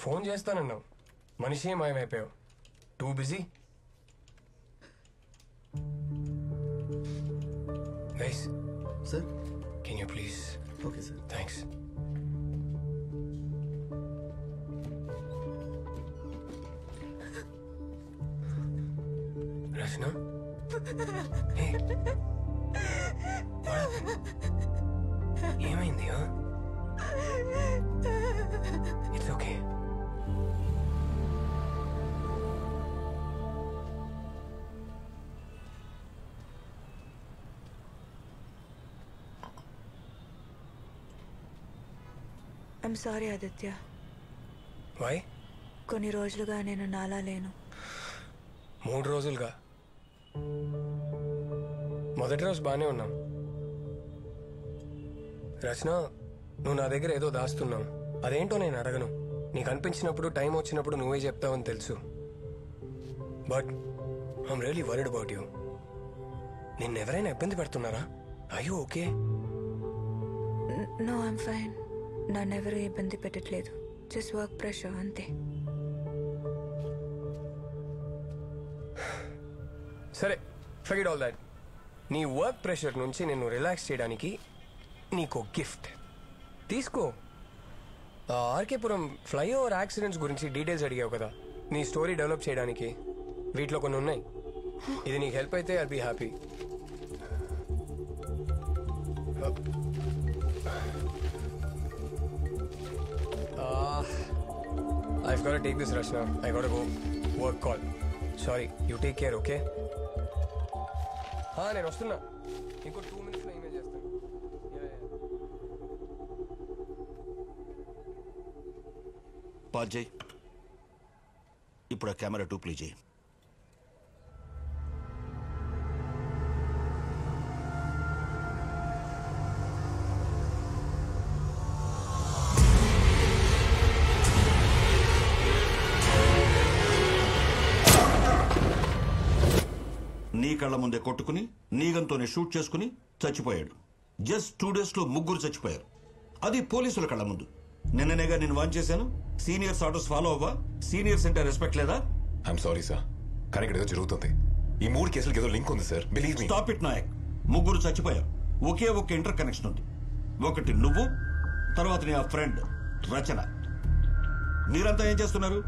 Phone చేస్తానన్నావు, మనిషి మాయమైపోయావు. Too busy. Guys sir, can you please? Okay sir. Thanks. Rachana, ఏమైంది? It's okay. I'm sorry Aditya. Why? కొన్ని రోజులుగా నేను నాలా లేను. 3 రోజులుగా? మొదటి రోజు బాగానే ఉన్నాం. రచన, నువ్వు నా దగ్గర ఏదో దాస్తున్నావు. అదేంటో నేను అడగను. నీకు అనిపించినప్పుడు, టైం వచ్చినప్పుడు నువ్వే చెప్తావని తెలుసు. But I'm really worried about you. నిన్నెవరైనా ఇబ్బంది పెడుతున్నారా? Are you okay? No, I'm fine. నన్నెవరూ ఇబ్బంది పెట్టట్లేదు. జస్ట్ వర్క్ ప్రెషర్ అంతే. సరే, ఫర్గెట్ ఆల్ దాట్. నీ వర్క్ ప్రెషర్ నుంచి నేను రిలాక్స్ చేయడానికి నీకు గిఫ్ట్ తీసుకో. ఆర్కేపురం ఫ్లైఓవర్ యాక్సిడెంట్స్ గురించి డీటెయిల్స్ అడిగావు కదా, నీ స్టోరీ డెవలప్ చేయడానికి వీటిలో కొన్ని ఉన్నాయి. ఇది నీకు హెల్ప్ అయితే I'll be happy. I've got to take this rush now. I got to go. Work call. Sorry. You take care, okay? నేను వస్తున్నా. ఇంకో 2 minutes ఈమెయిల్ చేస్తాను. పాజ్ చేయి. ఇప్పుడు ఆ కెమెరా 2 ప్లే చేయి. నీ కళ్ళ ముందే కొట్టుకుని నీగంతోనే షూట్ చేసుకుని చచ్చిపోయాడు. జస్ట్ 2 daysలో 3 చచ్చిపోయారు. అది పోలీసుల కళ్ళ ముందు. నిన్ననేగా నేను వాన్ చేశాను. సీనియర్స్ ఆర్డర్స్ ఫాలో అవ్వా? సీనియర్స్ అంటే రెస్పెక్ట్ లేదా? ఐఎమ్ సారీ సార్, కానీ ఇక్కడ ఏదో జరుగుతుంది. ఈ 3 కేసులకి ఏదో లింక్ ఉంది sir. Believe me. Stop it Nayak. 3 చచ్చిపోయారు. ఒకే ఒక ఇంటర్ కనెక్షన్ ఉంది. ఒకటి నువ్వు, తర్వాత నీ ఆ ఫ్రెండ్ రచన. మీరంతా ఏం చేస్తున్నారు?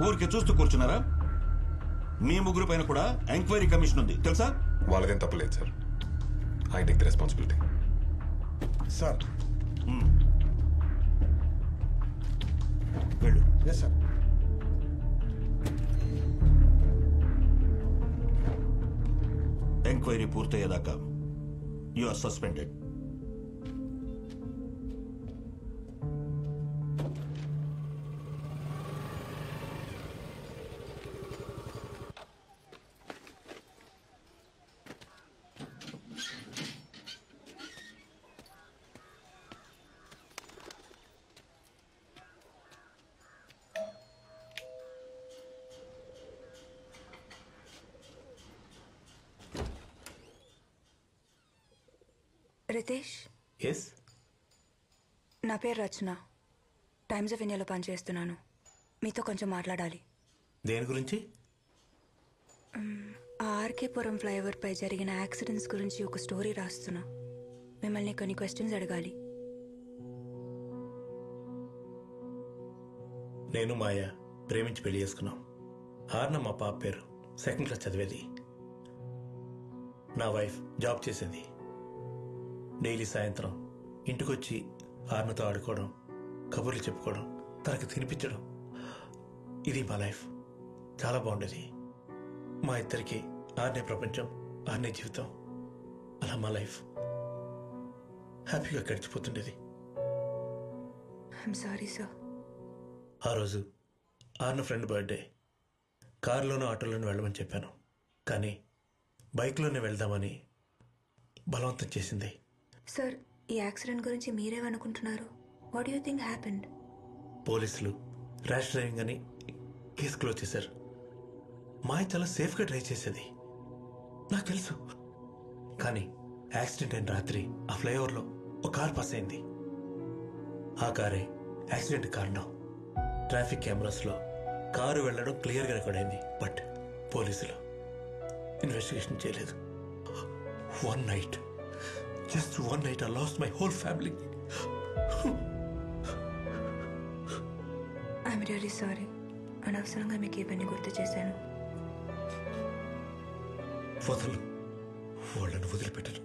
ఊరికి చూస్తూ కూర్చున్నారా? మీ 3 పైన కూడా ఎంక్వైరీ కమిషన్ ఉంది తెలుసా? వాళ్ళదేం తప్పలేదు sir. I take the responsibility. Sir, వెళ్ళు. Yes sir. ఎంక్వైరీ పూర్తయ్యేదాకా you are suspended. Ritesh, yes, నా పేరు రచన. టైమ్స్ ఆఫ్ ఇండియాలో పనిచేస్తున్నాను. మీతో కొంచెం మాట్లాడాలి. దేని గురించి? ఆర్కేపురం ఫ్లైఓవర్ పై జరిగిన యాక్సిడెంట్స్ గురించి ఒక స్టోరీ రాస్తున్నా. మిమ్మల్ని కొన్ని క్వశ్చన్స్ అడగాలి. నేను మాయ ప్రేమించి పెళ్లి చేసుకున్నాం. హార్న మా పాప పేరు. 2nd క్లాస్ చదివేది. నా వైఫ్ జాబ్ చేసేది. డైలీ సాయంత్రం ఇంటికొచ్చి హార్నతో ఆడుకోవడం, కబుర్లు చెప్పుకోవడం, తనకు తినిపించడం, ఇది మా లైఫ్. చాలా బాగుండేది. మా ఇద్దరికి ఆర్నే ప్రపంచం, ఆర్నే జీవితం. అలా మా లైఫ్ హ్యాపీగా గడిచిపోతుండేది. I'm sorry sir. ఆ రోజు ఆర్న ఫ్రెండ్ బర్త్డే. కారులోనూ ఆటోలోనూ వెళ్ళమని చెప్పాను, కానీ బైక్లోనే వెళ్దామని బలవంతం చేసింది. సార్, ఈ యాక్సిడెంట్ గురించి మీరేమనుకుంటున్నారు? What you think happened? పోలీసులు ర్యాష్ డ్రైవింగ్ అని కేసు క్లోజ్ చేశారు. మాయ చాలా సేఫ్గా డ్రైవ్ చేసేది, నాకు తెలుసు. కానీ యాక్సిడెంట్ అయిన రాత్రి ఆ ఫ్లైఓవర్లో ఒక కార్ పాస్ అయింది. ఆ కారే యాక్సిడెంట్ కారణం. ట్రాఫిక్ కెమెరాస్లో కారు వెళ్ళడం క్లియర్గా రికార్డ్ అయింది. బట్ పోలీసులు ఇన్వెస్టిగేషన్ చేయలేదు. One night, just one night I lost my whole family. I'm really sorry. అనవసరంగా మీకు ఈ పని గుర్తు చేశాను. వదలు, వాళ్ళని వదిలిపెట్టను.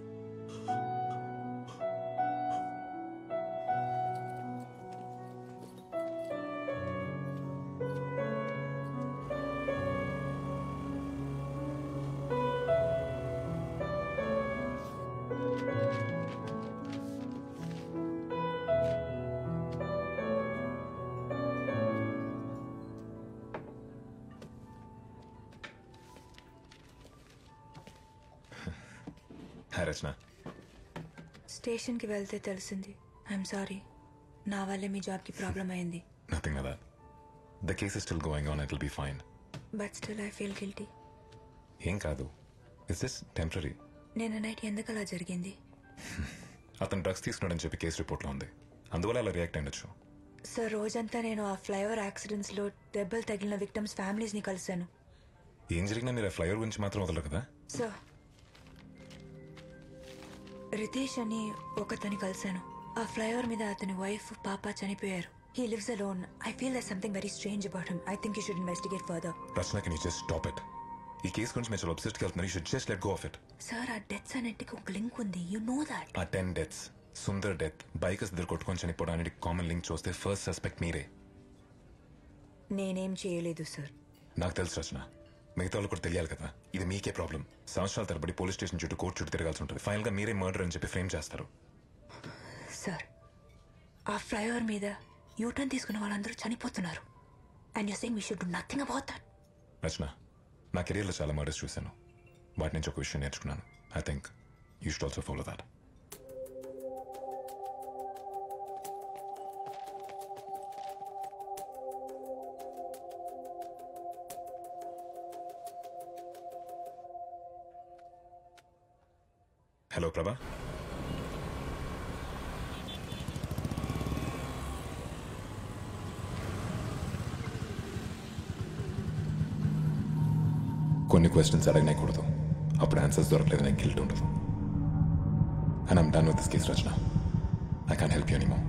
హాయ్ రచన. స్టేషన్కి వెళ్తే తెలిసింది. I'm sorry. నా వల్లే మీ జాబ్కి ప్రాబ్లం అయింది. Nothing like that. The case is still going on. It will be fine. But still I feel guilty. ఏం కాదు. It's just temporary. నిన్న నైట్ ఎందుకు అలా జరిగింది? అతను డ్రగ్స్ తీసుకున్నాడని చెప్పి కేసు రిపోర్ట్లో ఉంది. అందువల్ల అలా రియాక్ట్ అయ్యొచ్చు. సార్, రోజంతా నేను ఆ ఫ్లైఓవర్ యాక్సిడెంట్స్లో దెబ్బలు తగిలిన విక్టమ్స్ ఫ్యామిలీస్ని కలిశాను. ఏం జరిగినా మీరు ఆ ఫ్లైఓవర్ గురించి మాత్రం వదలరు కదా? సార్, రితేష్ అని ఒకతని కలిశాను. ఆ ఫ్లైఓవర్ మీద అతని వైఫ్ పాప చనిపోయారు. He lives alone. I feel that something very strange about him. I think you should investigate further. Rachana, can you just stop it? ఈ కేసు గురించి మీరు చాలా అబ్సెస్ట్కి వెళ్తున్నారు. You should just let go of it. Sir, ఆ deaths అన్నిటికీ ఒక link ఉంది. You know that. ఆ 10 deaths, సుందర్ డెత్, బైకర్స్ ఇద్దరు కొట్టుకొని చనిపోవడానికి కామన్ లింక్ చూస్తే ఫస్ట్ సస్పెక్ట్ మీరే. నేనేం చేయలేదు సార్. నాకు తెలుసు రచన. మిగతా వాళ్ళు కూడా తెలియాలి కదా. ఇది మీకే ప్రాబ్లం. సంవత్సరాల తరబడి పోలీస్ స్టేషన్ చుట్టూ కోర్టు చుట్టూ తిరగాల్సి ఉంటుంది. ఫైనల్ గా మీరే మర్డర్ అని చెప్పి ఫ్రేమ్ చేస్తారు. సార్, ఆ ఫ్లైఓవర్ మీద యూటర్న్ తీసుకున్న వాళ్ళందరూ చనిపోతున్నారు. And you saying we should do nothing about that. Rachana, నా కెరీర్లో చాలా మర్డర్స్ చూశాను. వాటి నుంచి ఒక విషయం నేర్చుకున్నాను. I think you should also follow that. Hello ప్రభా. కొన్ని క్వశ్చన్స్ అడగనేకూడదు. అప్పుడు ఆన్సర్స్ దొరకలేదు, నాకు గిల్ట్ ఉండదు. And I'm done with this case Rachana. I can't help you anymore.